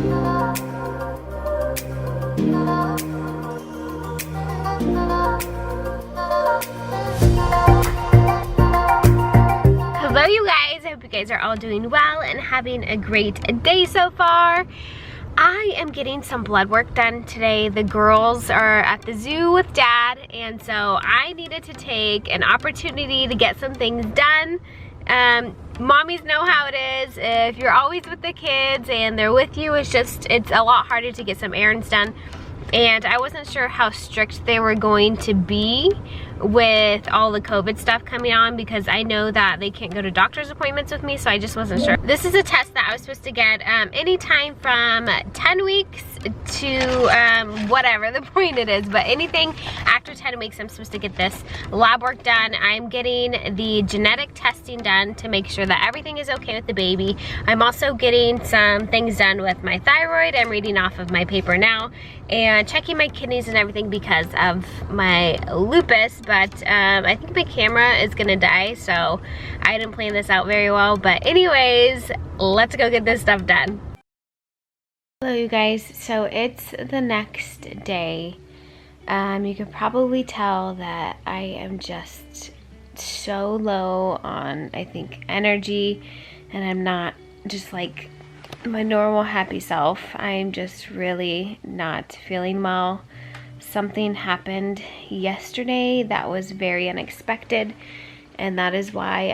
Hello you guys, I hope you guys are all doing well and having a great day so far. I am getting some blood work done today. The girls are at the zoo with dad, and so I needed to take an opportunity to get some things done. Mommies know how it is. If you're always with the kids and they're with you, it's a lot harder to get some errands done. And I wasn't sure how strict they were going to be with all the COVID stuff coming on, because I know that they can't go to doctor's appointments with me, so I just wasn't sure. This is a test that I was supposed to get anytime from 10 weeks to whatever the point it is, but anything after 10 weeks I'm supposed to get this lab work done. I'm getting the genetic testing done to make sure that everything is okay with the baby. I'm also getting some things done with my thyroid. I'm reading off of my paper now and checking my kidneys and everything because of my lupus, but I think my camera is gonna die, so I didn't plan this out very well. But anyways, let's go get this stuff done. Hello you guys, so it's the next day. You can probably tell that I am just so low on, I think, energy, and I'm not just like my normal happy self. I'm just really not feeling well. Something happened yesterday that was very unexpected, and that is why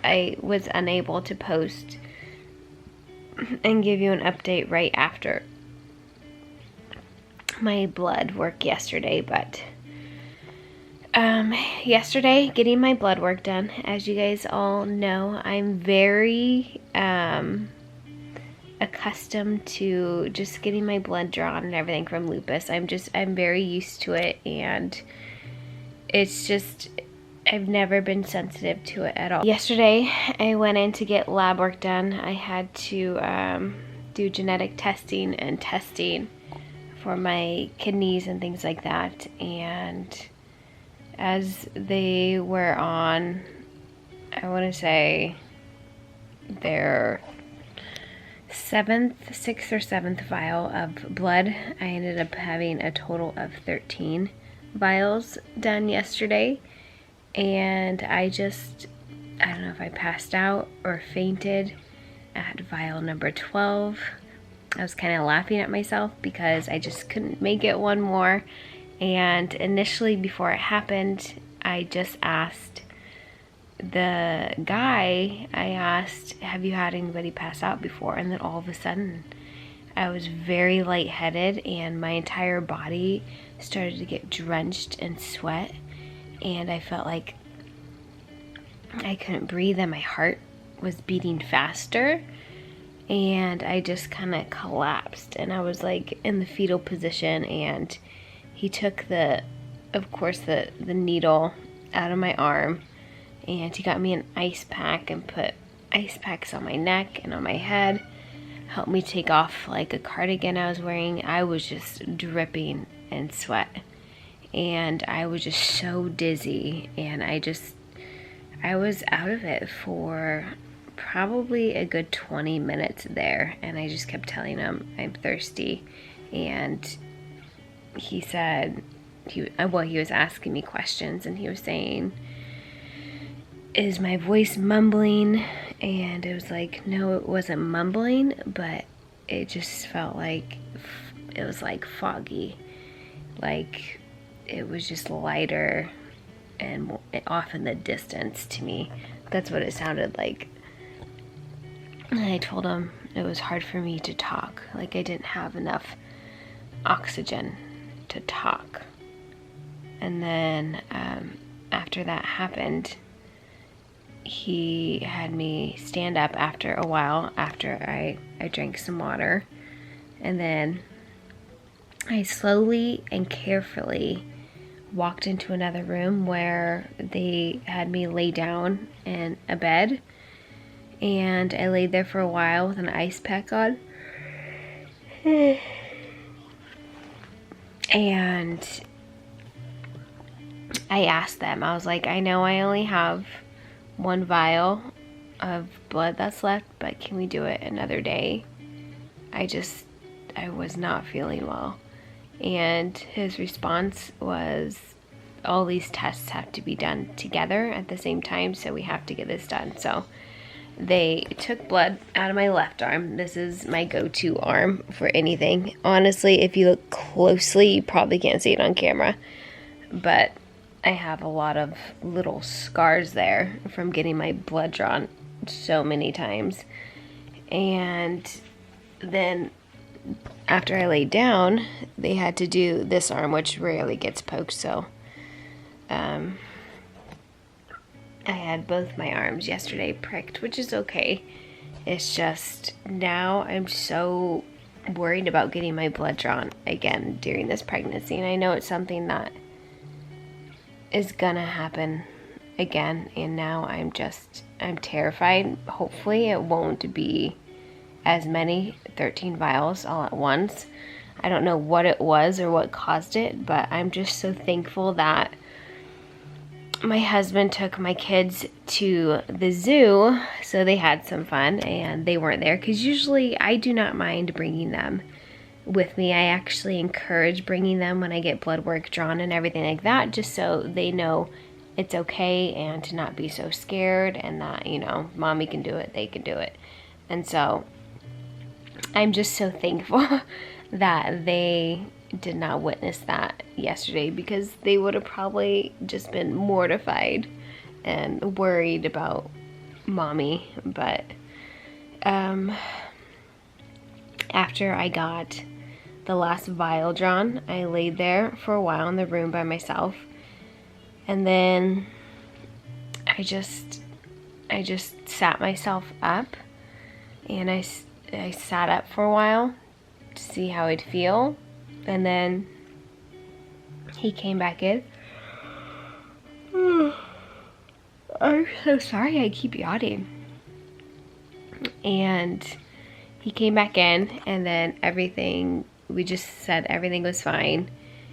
I was unable to post and give you an update right after my blood work yesterday. But yesterday, getting my blood work done, as you guys all know, I'm very accustomed to just getting my blood drawn and everything from lupus. I'm very used to it, and it's just, I've never been sensitive to it at all. Yesterday, I went in to get lab work done. I had to do genetic testing and testing for my kidneys and things like that, and as they were on, I want to say their sixth or seventh vial of blood, I ended up having a total of 13 vials done yesterday, and I don't know if I passed out or fainted at vial number 12. I was kind of laughing at myself because I just couldn't make it one more. And initially, before it happened, I just asked the guy, have you had anybody pass out before? And then all of a sudden, I was very lightheaded, and my entire body started to get drenched in sweat, and I felt like I couldn't breathe, and my heart was beating faster, and I just kind of collapsed, and I was like in the fetal position, and he took of course the needle out of my arm, and he got me an ice pack and put ice packs on my neck and on my head, helped me take off like a cardigan I was wearing. I was just dripping in sweat, and I was just so dizzy, and I was out of it for probably a good 20 minutes there, and I just kept telling him I'm thirsty, and he said, he was asking me questions, and he was saying, is my voice mumbling? And it was like, no, it wasn't mumbling, but it just felt like it was like foggy, like it was just lighter and off in the distance to me. That's what it sounded like. And I told him it was hard for me to talk, like I didn't have enough oxygen to talk. And then after that happened, he had me stand up after a while, after I drank some water, and then I slowly and carefully walked into another room where they had me lay down in a bed, and I laid there for a while with an ice pack on. And I asked them, I was like, I know I only have one vial of blood that's left, but can we do it another day? I was not feeling well. And his response was, all these tests have to be done together at the same time, so we have to get this done. So they took blood out of my left arm. This is my go-to arm for anything. Honestly, if you look closely, you probably can't see it on camera, but I have a lot of little scars there from getting my blood drawn so many times. And then after I laid down, they had to do this arm, which rarely gets poked, so I had both my arms yesterday pricked, which is okay. It's just now I'm so worried about getting my blood drawn again during this pregnancy, and I know it's something that is gonna happen again, and now I'm terrified. Hopefully it won't be as many 13 vials all at once. I don't know what it was or what caused it, but I'm just so thankful that my husband took my kids to the zoo, so they had some fun, and they weren't there, because usually I do not mind bringing them with me. I actually encourage bringing them when I get blood work drawn and everything like that, just so they know it's okay and to not be so scared, and that, you know, mommy can do it, they can do it. And so I'm just so thankful that they did not witness that yesterday, because they would have probably just been mortified and worried about mommy. But after I got the last vial drawn, I laid there for a while in the room by myself, and then I just sat myself up, and I sat up for a while to see how I'd feel. And then he came back in. I'm so sorry, I keep yawning. And he came back in, and then we just said everything was fine,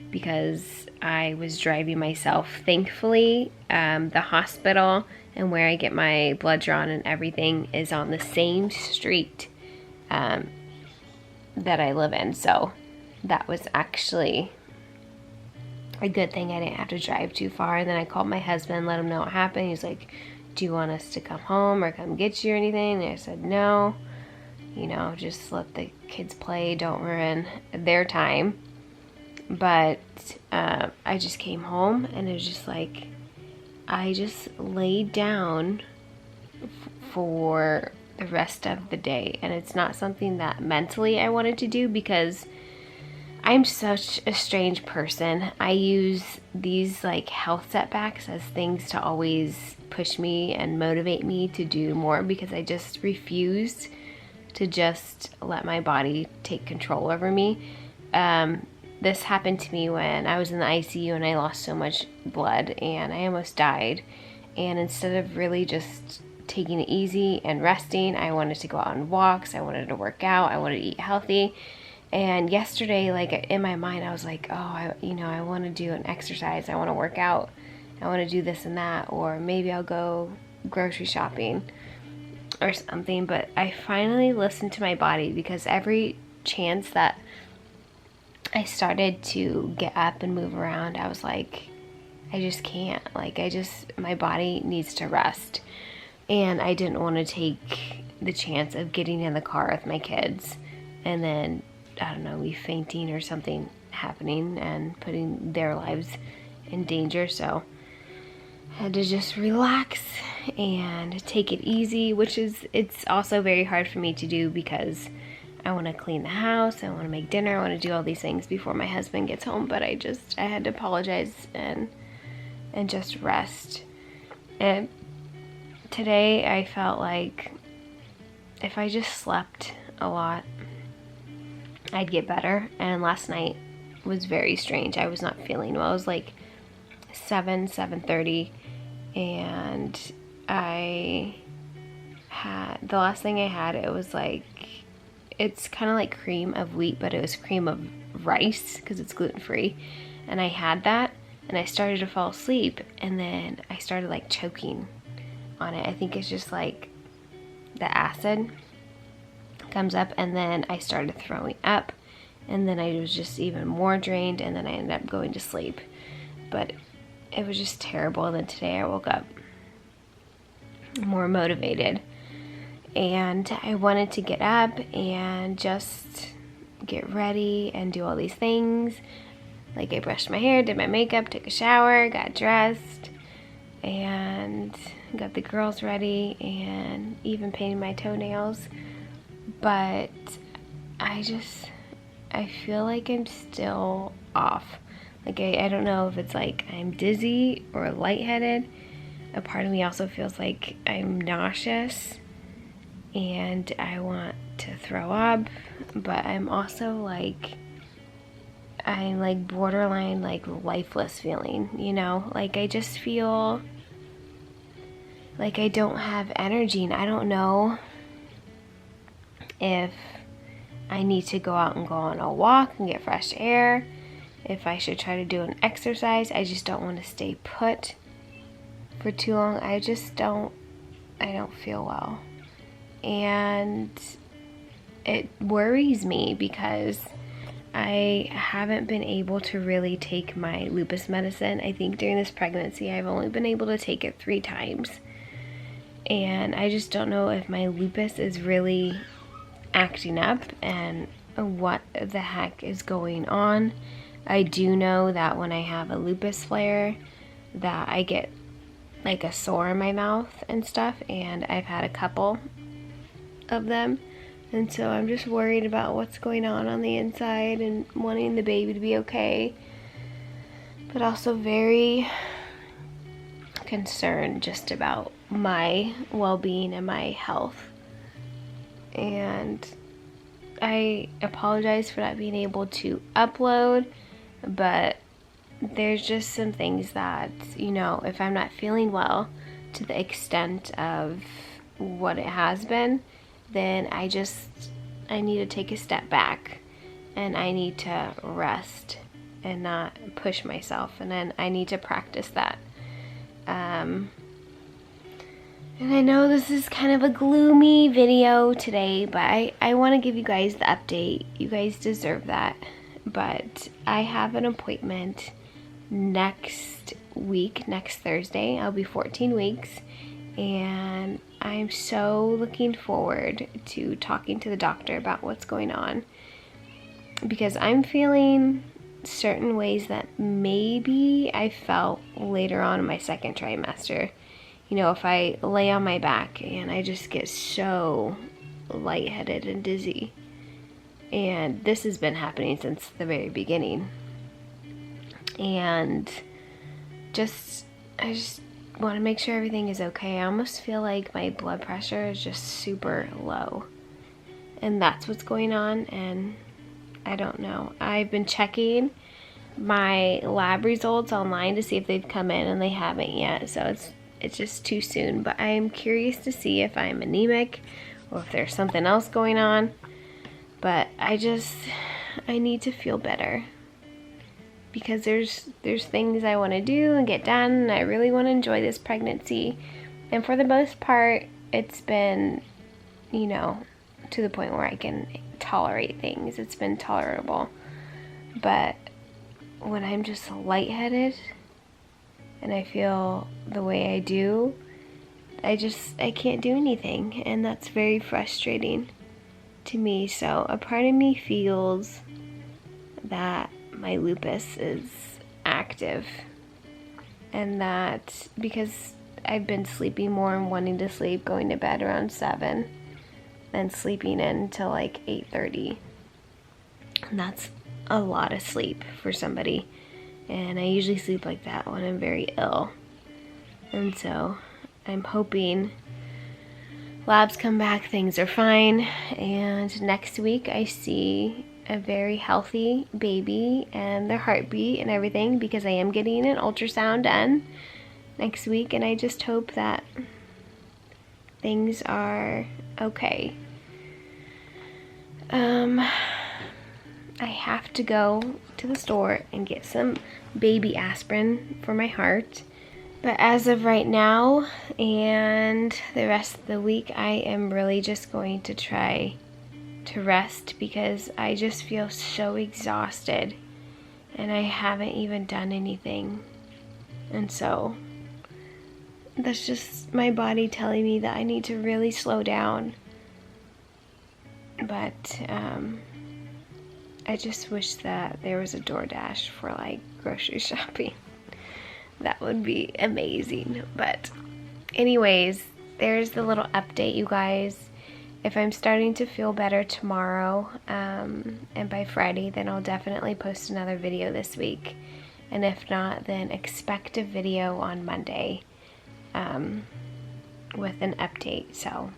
because I was driving myself. Thankfully, the hospital and where I get my blood drawn and everything is on the same street that I live in, so that was actually a good thing. I didn't have to drive too far. And then I called my husband, let him know what happened. He's like, do you want us to come home or come get you or anything? And I said, no, you know, just let the kids play, don't ruin their time. But I just came home, and it was just like, I just laid down for the rest of the day. And it's not something that mentally I wanted to do, because I'm such a strange person. I use these like health setbacks as things to always push me and motivate me to do more, because I just refuse to just let my body take control over me. This happened to me when I was in the ICU and I lost so much blood and I almost died. And instead of really just taking it easy and resting, I wanted to go out on walks, I wanted to work out, I wanted to eat healthy. And yesterday, like in my mind, I was like, oh, I want to do an exercise. I want to work out. I want to do this and that. Or maybe I'll go grocery shopping or something. But I finally listened to my body, because every chance that I started to get up and move around, I was like, I just can't. Like, my body needs to rest. And I didn't want to take the chance of getting in the car with my kids and then, I don't know, me fainting or something happening and putting their lives in danger. So I had to just relax and take it easy, it's also very hard for me to do, because I want to clean the house, I want to make dinner, I want to do all these things before my husband gets home. But I had to apologize and just rest. And today I felt like if I just slept a lot, I'd get better. And last night was very strange. I was not feeling well. It was like 7:30, and I had, the last thing I had, it was like, it's kind of like cream of wheat, but it was cream of rice, because it's gluten-free. And I had that, and I started to fall asleep, and then I started like choking on it. I think it's just like the acid comes up, and then I started throwing up, and then I was just even more drained, and then I ended up going to sleep. But it was just terrible. And then today I woke up more motivated, and I wanted to get up and just get ready and do all these things. Like, I brushed my hair, did my makeup, took a shower, got dressed, and got the girls ready, and even painted my toenails. But I feel like I'm still off. Like, I don't know if it's like I'm dizzy or lightheaded. A part of me also feels like I'm nauseous and I want to throw up, but I'm also like, I'm like borderline like lifeless feeling, you know? Like, I just feel like I don't have energy, and I don't know if I need to go out and go on a walk and get fresh air, if I should try to do an exercise. I just don't want to stay put for too long. I don't feel well. And it worries me because I haven't been able to really take my lupus medicine. I think during this pregnancy I've only been able to take it 3 times. And I just don't know if my lupus is really acting up and what the heck is going on. I do know that when I have a lupus flare that I get like a sore in my mouth and stuff, and I've had a couple of them, and so I'm just worried about what's going on the inside and wanting the baby to be okay, but also very concerned just about my well-being and my health. And I apologize for not being able to upload, but there's just some things that, you know, if I'm not feeling well to the extent of what it has been, then I need to take a step back, and I need to rest and not push myself, and then I need to practice that. And I know this is kind of a gloomy video today, but I want to give you guys the update. You guys deserve that. But I have an appointment next week, next Thursday. I'll be 14 weeks, and I'm so looking forward to talking to the doctor about what's going on, because I'm feeling certain ways that maybe I felt later on in my second trimester. You know, if I lay on my back and I just get so lightheaded and dizzy. And this has been happening since the very beginning. And I just want to make sure everything is okay. I almost feel like my blood pressure is just super low. And that's what's going on, and I don't know. I've been checking my lab results online to see if they've come in, and they haven't yet. So it's just too soon. But I'm curious to see if I'm anemic or if there's something else going on. But I need to feel better, because there's things I want to do and get done, and I really want to enjoy this pregnancy. And for the most part, it's been, you know, to the point where I can tolerate things. It's been tolerable. But when I'm just lightheaded and I feel the way I do, I can't do anything, and that's very frustrating to me. So a part of me feels that my lupus is active, and that because I've been sleeping more and wanting to sleep, going to bed around 7, then sleeping in until like 8:30, and that's a lot of sleep for somebody, and I usually sleep like that when I'm very ill. And so I'm hoping labs come back, things are fine, and next week I see a very healthy baby and their heartbeat and everything, because I am getting an ultrasound done next week, and I just hope that things are okay. I have to go to the store and get some baby aspirin for my heart. But as of right now and the rest of the week, I am really just going to try to rest because I just feel so exhausted and I haven't even done anything. And so that's just my body telling me that I need to really slow down. But I just wish that there was a DoorDash for like grocery shopping. That would be amazing. But anyways, there's the little update, you guys. If I'm starting to feel better tomorrow, and by Friday, then I'll definitely post another video this week. And if not, then expect a video on Monday with an update. So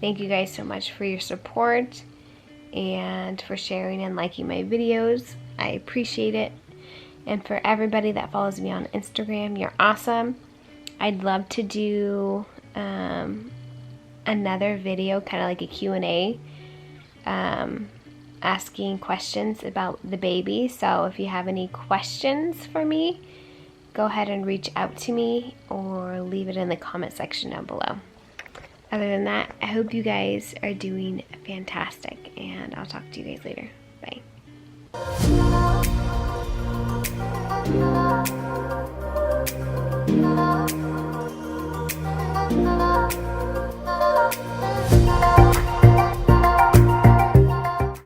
thank you guys so much for your support and for sharing and liking my videos. I appreciate it. And for everybody that follows me on Instagram, you're awesome. I'd love to do another video, kind of like a Q&A, asking questions about the baby. So if you have any questions for me, go ahead and reach out to me or leave it in the comment section down below. Other than that, I hope you guys are doing fantastic, and I'll talk to you guys later. Bye.